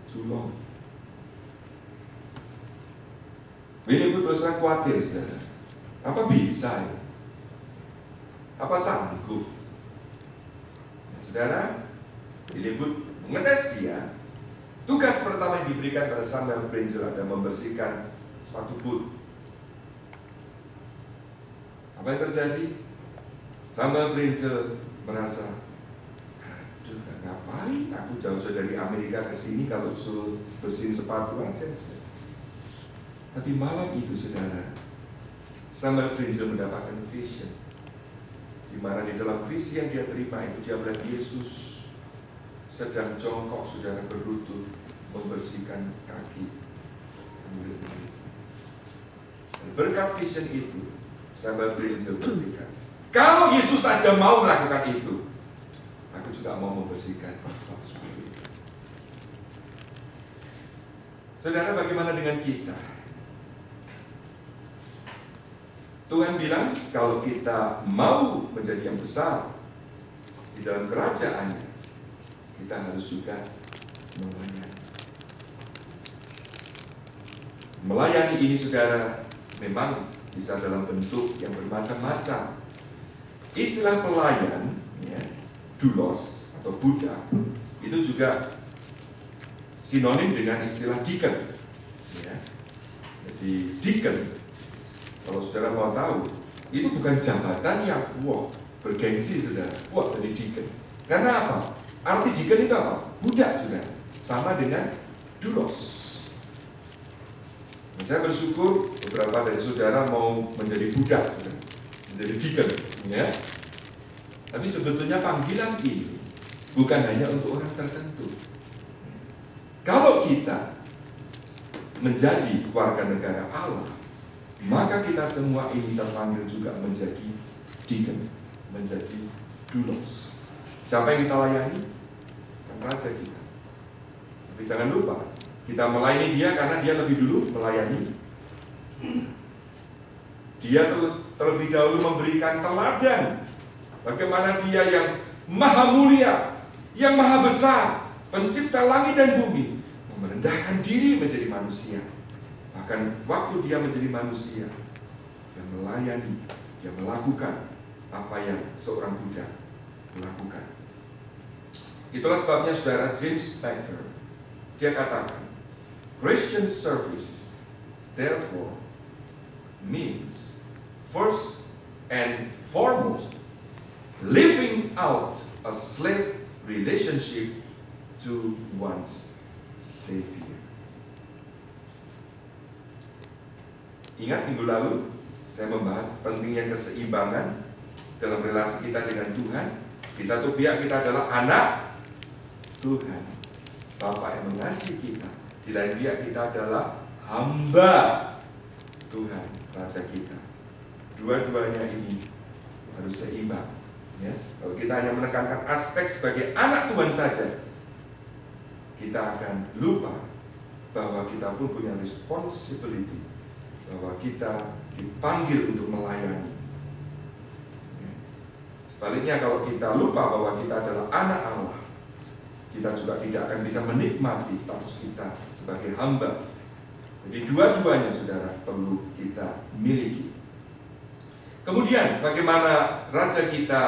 culon. Filipus terus terang khawatir, saudara. Apa bisa ya? Apa sanggup? Nah, saudara, Filipus mengetes dia. Tugas pertama yang diberikan pada Samuel Pringle adalah membersihkan sepatu boot. Apa yang terjadi? Samuel Pringle merasa, aduh, ngapain aku jauh-jauh dari Amerika ke sini kalau suruh bersihin sepatu aja. Tapi malam itu, saudara, Samuel Pringle mendapatkan vision, di mana di dalam visi yang dia terima itu dia melihat Yesus sedang jongkok, saudara, berlutut membersihkan kaki murid-murid. Berkat vision itu, Samuel Pringle berkata, kalau Yesus saja mau melakukan itu, aku juga mau membersihkan sepatu seperti itu. Saudara, bagaimana dengan kita? Tuhan bilang, kalau kita mau menjadi yang besar di dalam kerajaannya, kita harus juga melayani. Melayani ini, saudara, memang bisa dalam bentuk yang bermacam-macam. Istilah pelayan, ya, doulos atau budak, itu juga sinonim dengan istilah deacon. Ya. Jadi deacon, kalau saudara mau tahu, itu bukan jabatan yang bergengsi, saudara. Jadi deacon. Karena apa? Arti deacon itu apa? Budak, saudara. Sama dengan doulos. Saya bersyukur beberapa dari saudara mau menjadi budak, menjadi deacon, ya. Tapi sebetulnya panggilan ini bukan hanya untuk orang tertentu. Kalau kita menjadi warga negara Allah, maka kita semua ini terpanggil juga menjadi deacon, menjadi doulos. Siapa yang kita layani? Sang raja kita. Tapi jangan lupa, kita melayani dia karena dia lebih dulu melayani. Dia terlebih dahulu memberikan teladan bagaimana dia yang maha mulia, yang maha besar, pencipta langit dan bumi, merendahkan diri menjadi manusia. Bahkan waktu dia menjadi manusia, dia melayani, dia melakukan apa yang seorang budak melakukan. Itulah sebabnya, saudara, James Packer, dia katakan, Christian service therefore means first and foremost living out a slave relationship to one's Savior. Ingat minggu lalu saya membahas pentingnya keseimbangan dalam relasi kita dengan Tuhan. Di satu pihak kita adalah anak Tuhan, Bapa yang mengasihi kita. Di lain pihak kita adalah hamba Tuhan, Raja kita. Dua-duanya ini harus seimbang, ya. Kalau kita hanya menekankan aspek sebagai anak Tuhan saja, kita akan lupa bahwa kita pun punya responsibility, bahwa kita dipanggil untuk melayani. Sebaliknya, kalau kita lupa bahwa kita adalah anak Allah, kita juga tidak akan bisa menikmati status kita sebagai hamba. Jadi dua-duanya, saudara, perlu kita miliki. Kemudian bagaimana raja kita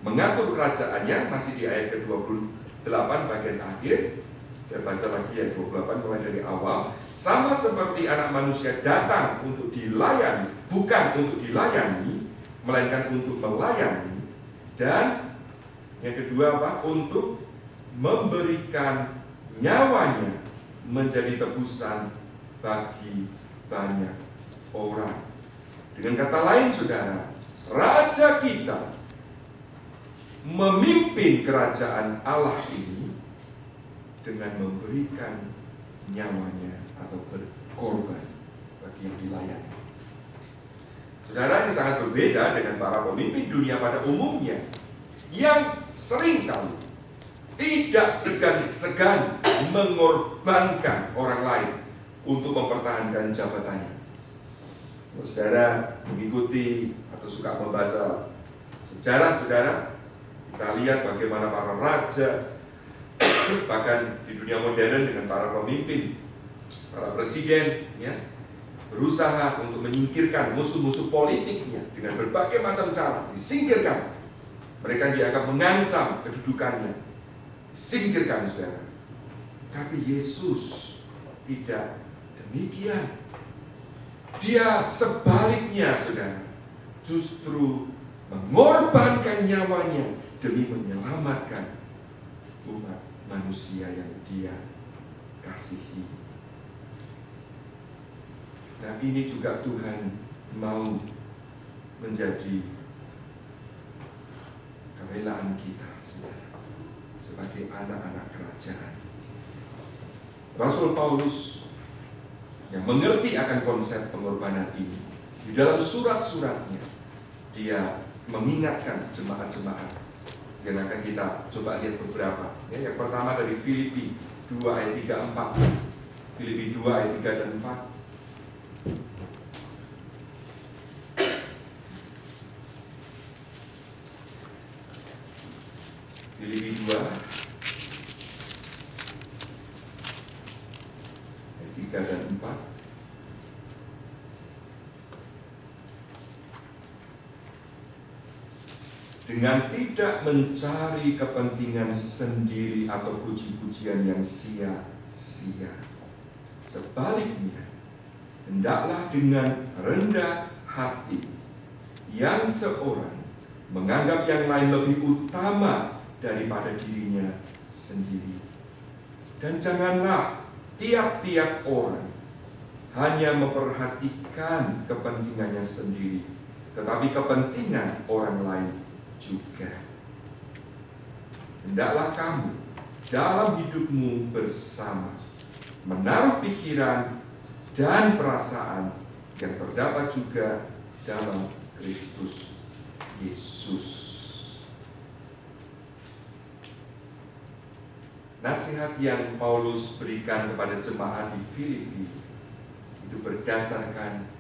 mengatur kerajaannya, masih di ayat ke-28 bagian akhir. Saya baca lagi ayat 28 mulai dari awal. Sama seperti anak manusia datang untuk dilayani, bukan untuk dilayani, melainkan untuk melayani. Dan yang kedua apa? Untuk memberikan nyawanya menjadi tebusan bagi banyak orang. Dengan kata lain, saudara, raja kita memimpin kerajaan Allah ini dengan memberikan nyawanya atau berkorban bagi yang dilayani. Saudara, ini sangat berbeda dengan para pemimpin dunia pada umumnya yang sering kali tidak segan-segan mengorbankan orang lain untuk mempertahankan jabatannya. Kalau saudara mengikuti atau suka membaca sejarah, saudara, kita lihat bagaimana para raja Bahkan di dunia modern dengan para pemimpin, para presiden, ya, berusaha untuk menyingkirkan musuh-musuh politiknya dengan berbagai macam cara, disingkirkan. Mereka dianggap mengancam kedudukannya, disingkirkan, saudara. Tapi Yesus tidak demikian. Dia sebaliknya, saudara, justru mengorbankan nyawanya demi menyelamatkan umat manusia yang Dia kasihi. Nah, ini juga Tuhan mau menjadi kerelaan kita, saudara, sebagai anak-anak kerajaan. Rasul Paulus yang mengerti akan konsep pengorbanan ini, di dalam surat-suratnya dia mengingatkan jemaat-jemaat yang akan kita coba lihat beberapa. Ya, yang pertama dari Filipi 2 ayat 3-4. Filipi 2 ayat 3 dan 4. Filipi 2 ayat 3 dan 4. Dengan tidak mencari kepentingan sendiri atau puji-pujian yang sia-sia. Sebaliknya, hendaklah dengan rendah hati yang seorang menganggap yang lain lebih utama daripada dirinya sendiri. Dan janganlah tiap-tiap orang hanya memperhatikan kepentingannya sendiri, tetapi kepentingan orang lain juga. Hendaklah kamu dalam hidupmu bersama menaruh pikiran dan perasaan yang terdapat juga dalam Kristus Yesus. Nasihat yang Paulus berikan kepada jemaat di Filipi itu berdasarkan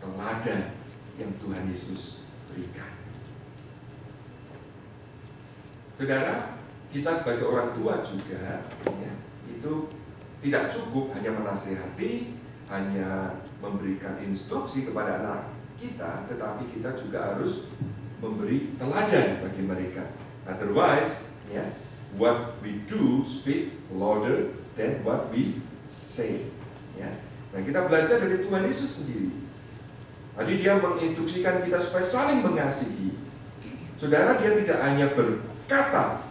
teladan yang Tuhan Yesus berikan. Saudara, kita sebagai orang tua juga, ya, itu tidak cukup hanya menasihati, hanya memberikan instruksi kepada anak kita, tetapi kita juga harus memberi teladan bagi mereka. Otherwise, ya, what we do speak louder than what we say. Ya. Nah, kita belajar dari Tuhan Yesus sendiri. Tadi Dia menginstruksikan kita supaya saling mengasihi. Saudara, Dia tidak hanya berkata,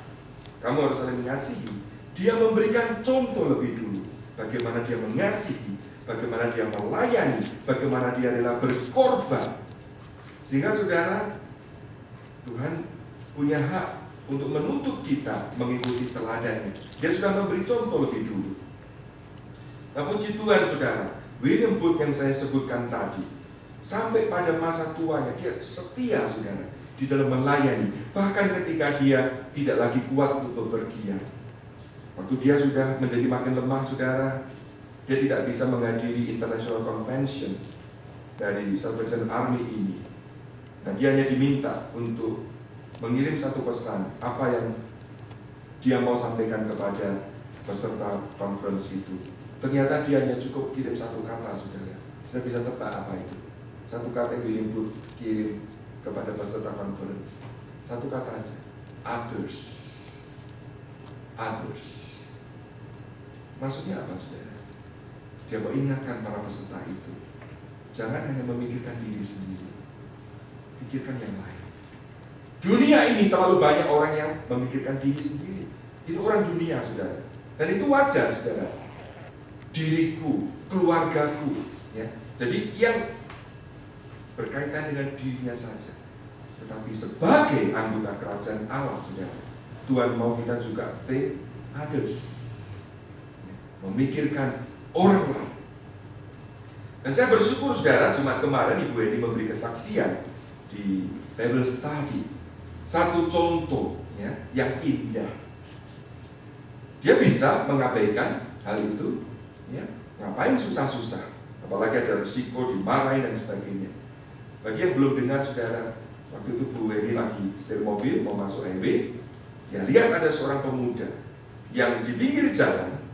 kamu harus saling mengasihi. Dia memberikan contoh lebih dulu. Bagaimana Dia mengasihi, bagaimana Dia melayani, bagaimana Dia rela berkorban. Sehingga saudara, Tuhan punya hak untuk menuntut kita mengikuti teladannya. Dia sudah memberi contoh lebih dulu. Nah, puji Tuhan saudara, William Booth yang saya sebutkan tadi, sampai pada masa tuanya dia setia saudara di dalam melayani. Bahkan ketika dia tidak lagi kuat untuk bepergian, waktu dia sudah menjadi makin lemah saudara, dia tidak bisa menghadiri International Convention dari Salvation Army ini. Nah, dia hanya diminta untuk mengirim satu pesan, apa yang dia mau sampaikan kepada peserta conference itu. Ternyata dia hanya cukup kirim satu kata, saudara. Sudah bisa tebak apa itu? Satu kata yang William Booth kirim kepada peserta conference. Satu kata aja, others. Others. Maksudnya apa, saudara? Dia mau ingatkan para peserta itu, jangan hanya memikirkan diri sendiri, pikirkan yang lain. Dunia ini terlalu banyak orang yang memikirkan diri sendiri. Itu orang dunia, saudara. Dan itu wajar, saudara. Diriku, keluargaku, ya. Jadi yang berkaitan dengan dirinya saja. Tetapi sebagai anggota kerajaan Allah, saudara, Tuhan mau kita juga think others, memikirkan orang lain. Dan saya bersyukur, saudara, Jumat kemarin Ibu Eni memberi kesaksian di Bible Study. Satu contoh, ya, yang indah. Dia bisa mengabaikan hal itu, ya. Ngapain susah-susah? Apalagi ada risiko dimarahin dan sebagainya. Bagi yang belum dengar, saudara, waktu itu Bu Eni lagi setir mobil mau masuk highway, ya lihat ada seorang pemuda yang di pinggir jalan